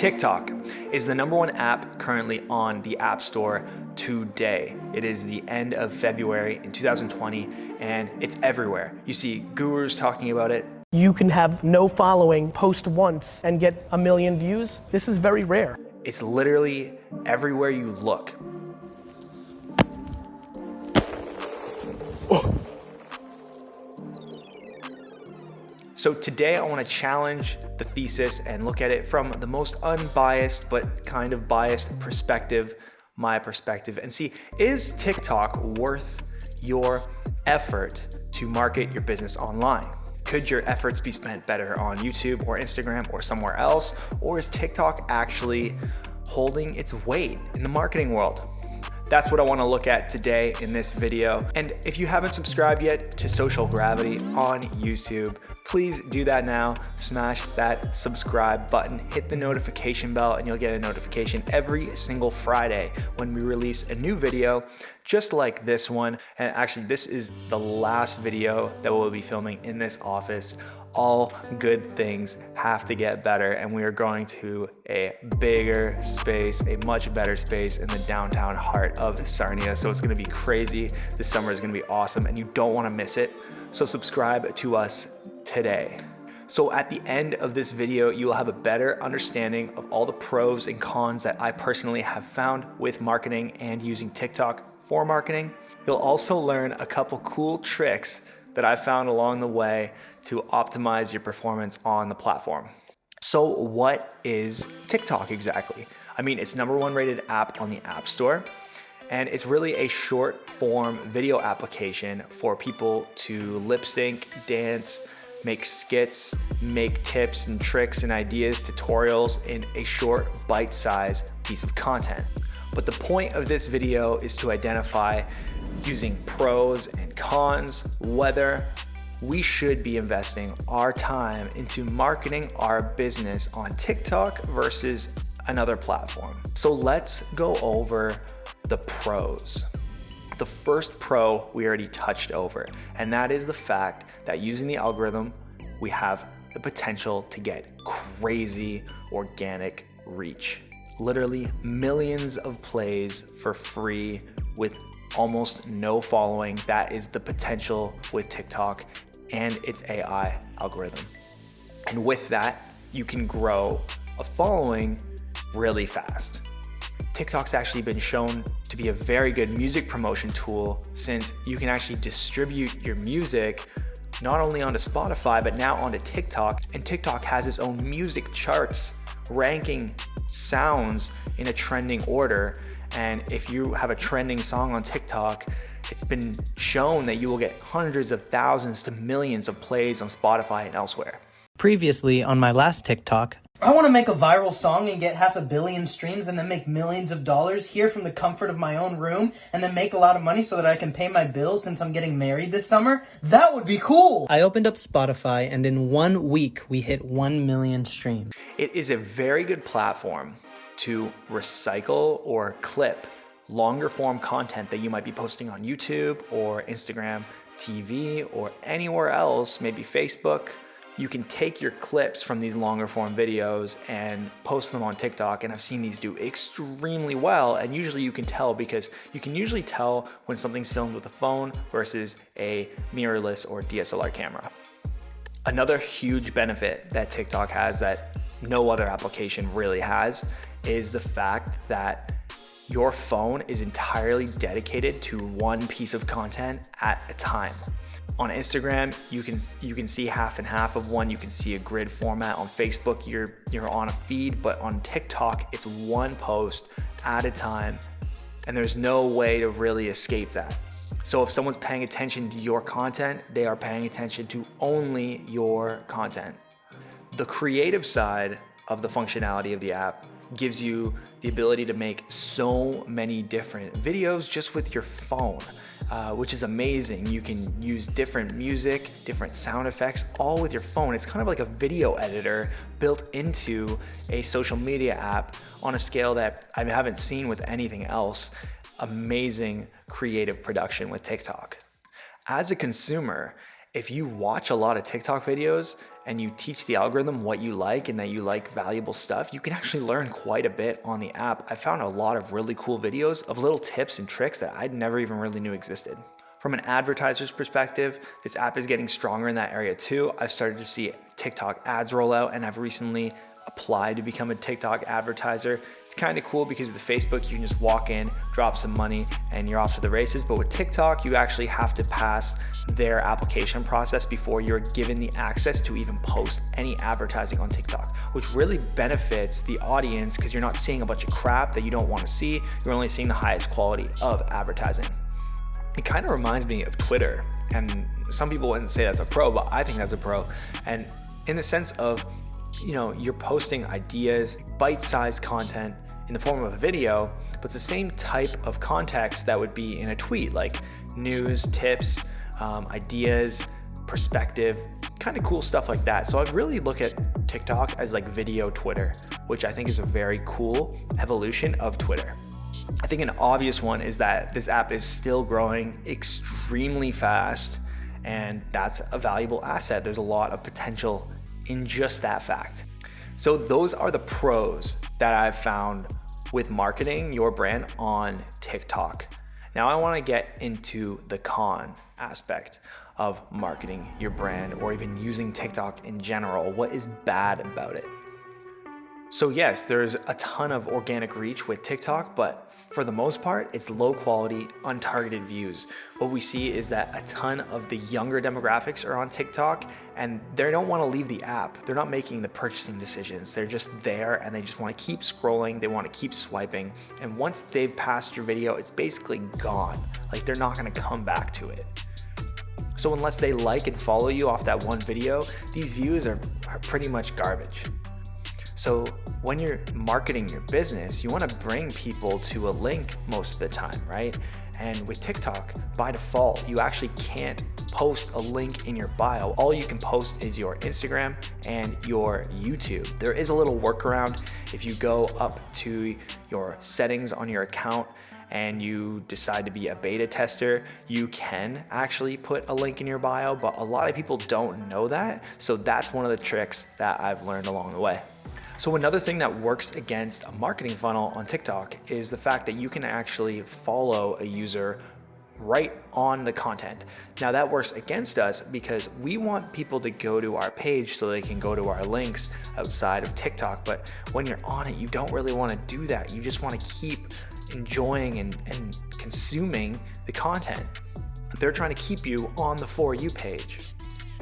TikTok is the #1 app currently on the App Store today. It is the end of February in 2020, and it's everywhere. You see gurus talking about it. You can have no following, post once, and get 1 million views. This is very rare. It's literally everywhere you look. So today I want to challenge the thesis and look at it from the most unbiased but kind of biased perspective, my perspective, and see, is TikTok worth your effort to market your business online? Could your efforts be spent better on YouTube or Instagram or somewhere else? Or is TikTok actually holding its weight in the marketing world? That's what I want to look at today in this video. And if you haven't subscribed yet to Social Gravity on YouTube, please do that now. Smash that subscribe button, hit the notification bell, and you'll get a notification every single Friday when we release a new video just like this one. And actually, this is the last video that we'll be filming in this office. All good things have to get better, and we are going to a bigger space, a much better space in the downtown heart of Sarnia. So it's gonna be crazy. This summer is gonna be awesome, and you don't wanna miss it. So subscribe to us today. So at the end of this video, you will have a better understanding of all the pros and cons that I personally have found with marketing and using TikTok for marketing. You'll also learn a couple cool tricks that I found along the way to optimize your performance on the platform. So what is TikTok exactly? I mean, it's #1 rated app on the App Store, and it's really a short form video application for people to lip sync, dance, make skits, make tips and tricks and ideas, tutorials in a short bite-sized piece of content. But the point of this video is to identify, using pros and cons, whether we should be investing our time into marketing our business on TikTok versus another platform. So let's go over the pros. The first pro we already touched over, and that is the fact that using the algorithm, we have the potential to get crazy organic reach. Literally millions of plays for free with almost no following. That is the potential with TikTok and its AI algorithm. And with that, you can grow a following really fast. TikTok's actually been shown to be a very good music promotion tool, since you can actually distribute your music not only onto Spotify, but now onto TikTok. And TikTok has its own music charts ranking sounds in a trending order. And if you have a trending song on TikTok, it's been shown that you will get hundreds of thousands to millions of plays on Spotify and elsewhere. Previously on my last TikTok, I want to make a viral song and get 500 million streams and then make millions of dollars here from the comfort of my own room and then make a lot of money so that I can pay my bills since I'm getting married this summer. That would be cool. I opened up Spotify and in 1 week we hit 1 million streams. It is a very good platform to recycle or clip longer form content that you might be posting on YouTube or Instagram TV or anywhere else, maybe Facebook. You can take your clips from these longer form videos and post them on TikTok, and I've seen these do extremely well. And usually you can tell, because you can usually tell when something's filmed with a phone versus a mirrorless or DSLR camera. Another huge benefit that TikTok has that no other application really has is the fact that your phone is entirely dedicated to one piece of content at a time. On Instagram, you can see half and half of one. You can see a grid format. On Facebook, you're on a feed, but on TikTok, it's one post at a time, and there's no way to really escape that. So if someone's paying attention to your content, they are paying attention to only your content. The creative side of the functionality of the app gives you the ability to make so many different videos just with your phone, which is amazing. You can use different music, different sound effects, all with your phone. It's kind of like a video editor built into a social media app on a scale that I haven't seen with anything else. Amazing creative production with TikTok. As a consumer, If you watch a lot of TikTok videos and you teach the algorithm what you like and that you like valuable stuff, you can actually learn quite a bit on the app. I found a lot of really cool videos of little tips and tricks that I'd never even really knew existed. From an advertiser's perspective, this app is getting stronger in that area too. I've started to see TikTok ads roll out, and I've recently applied to become a TikTok advertiser. It's kind of cool because with Facebook, you can just walk in, drop some money, and you're off to the races. But with TikTok, you actually have to pass their application process before you're given the access to even post any advertising on TikTok, which really benefits the audience because you're not seeing a bunch of crap that you don't want to see. You're only seeing the highest quality of advertising. It kind of reminds me of Twitter, and some people wouldn't say that's a pro, but I think that's a pro. And in the sense of, you're posting ideas, bite-sized content in the form of a video, but it's the same type of context that would be in a tweet, like news, tips, ideas, perspective, kind of cool stuff like that. So I really look at TikTok as like video Twitter, which I think is a very cool evolution of Twitter. I think an obvious one is that this app is still growing extremely fast, and that's a valuable asset. There's a lot of potential in just that fact. So those are the pros that I've found with marketing your brand on TikTok. Now I want to get into the con aspect of marketing your brand, or even using TikTok in general. What is bad about it? So yes, there's a ton of organic reach with TikTok, but for the most part, it's low quality, untargeted views. What we see is that a ton of the younger demographics are on TikTok, and they don't want to leave the app. They're not making the purchasing decisions. They're just there and they just want to keep scrolling. They want to keep swiping. And once they've passed your video, it's basically gone. Like, they're not going to come back to it. So unless they like and follow you off that one video, these views are pretty much garbage. So when you're marketing your business, you want to bring people to a link most of the time, right? And with TikTok, by default, you actually can't post a link in your bio. All you can post is your Instagram and your YouTube. There is a little workaround. If you go up to your settings on your account and you decide to be a beta tester, you can actually put a link in your bio, but a lot of people don't know that. So that's one of the tricks that I've learned along the way. So another thing that works against a marketing funnel on TikTok is the fact that you can actually follow a user right on the content. Now that works against us because we want people to go to our page so they can go to our links outside of TikTok. But when you're on it, you don't really want to do that. You just want to keep enjoying and consuming the content. They're trying to keep you on the For You page.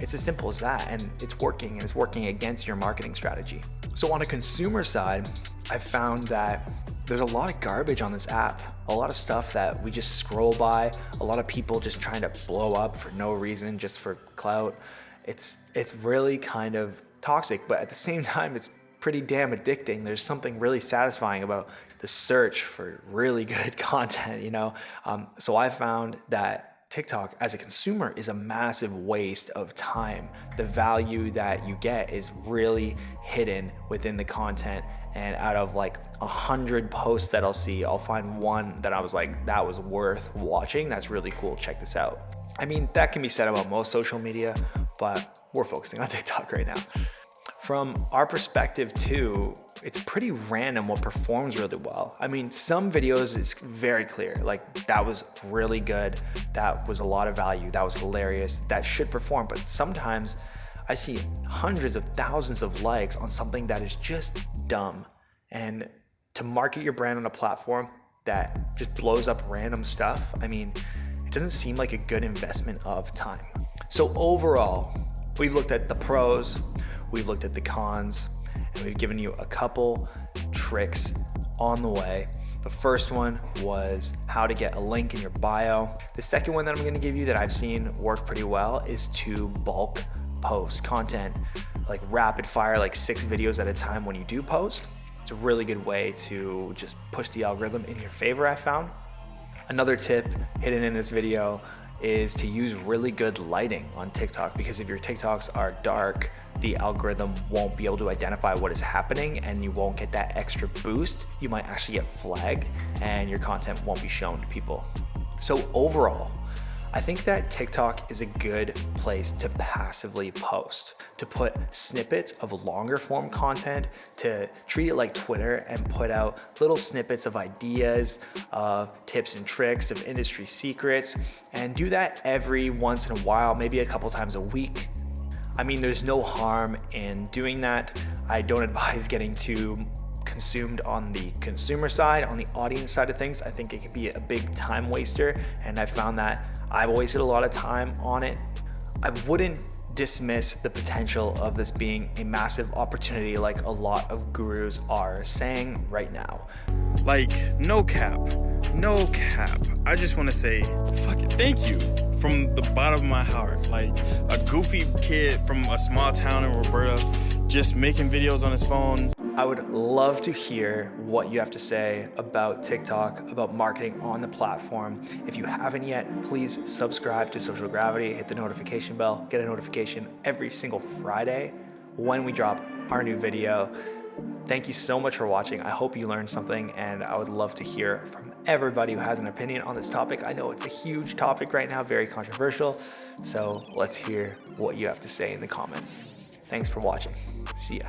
It's as simple as that, and it's working against your marketing strategy. So on a consumer side, I've found that there's a lot of garbage on this app, a lot of stuff that we just scroll by, a lot of people just trying to blow up for no reason, just for clout. It's really kind of toxic, but at the same time, it's pretty damn addicting. There's something really satisfying about the search for really good content, So I found that TikTok as a consumer is a massive waste of time. The value that you get is really hidden within the content, and out of like 100 posts that I'll see, I'll find one that I was like, that was worth watching. That's really cool. Check this out. I mean, that can be said about most social media, but we're focusing on TikTok right now. From our perspective too, it's pretty random what performs really well. I mean, some videos it's very clear, like that was really good, that was a lot of value, that was hilarious, that should perform. But sometimes I see hundreds of thousands of likes on something that is just dumb. And to market your brand on a platform that just blows up random stuff, I mean, it doesn't seem like a good investment of time. So overall, we've looked at the pros, we've looked at the cons, and we've given you a couple tricks on the way. The first one was how to get a link in your bio. The second one that I'm gonna give you that I've seen work pretty well is to bulk post content, like rapid fire, like 6 videos at a time when you do post. It's a really good way to just push the algorithm in your favor, I found. Another tip hidden in this video is to use really good lighting on TikTok, because if your TikToks are dark, the algorithm won't be able to identify what is happening and you won't get that extra boost. You might actually get flagged and your content won't be shown to people. So overall, I think that TikTok is a good place to passively post, to put snippets of longer form content, to treat it like Twitter and put out little snippets of ideas, tips and tricks, of industry secrets, and do that every once in a while, maybe a couple times a week. I mean, there's no harm in doing that. I don't advise getting too consumed on the consumer side, on the audience side of things. I think it could be a big time waster, and I found that I've wasted a lot of time on it. I wouldn't dismiss the potential of this being a massive opportunity like a lot of gurus are saying right now. Like, no cap. I just want to say, fucking thank you from the bottom of my heart. Like, a goofy kid from a small town in Roberta just making videos on his phone. I would love to hear what you have to say about TikTok, about marketing on the platform. If you haven't yet, please subscribe to Social Gravity, hit the notification bell, get a notification every single Friday when we drop our new video. Thank you so much for watching. I hope you learned something, and I would love to hear from everybody who has an opinion on this topic. I know it's a huge topic right now, very controversial. So let's hear what you have to say in the comments. Thanks for watching. See ya.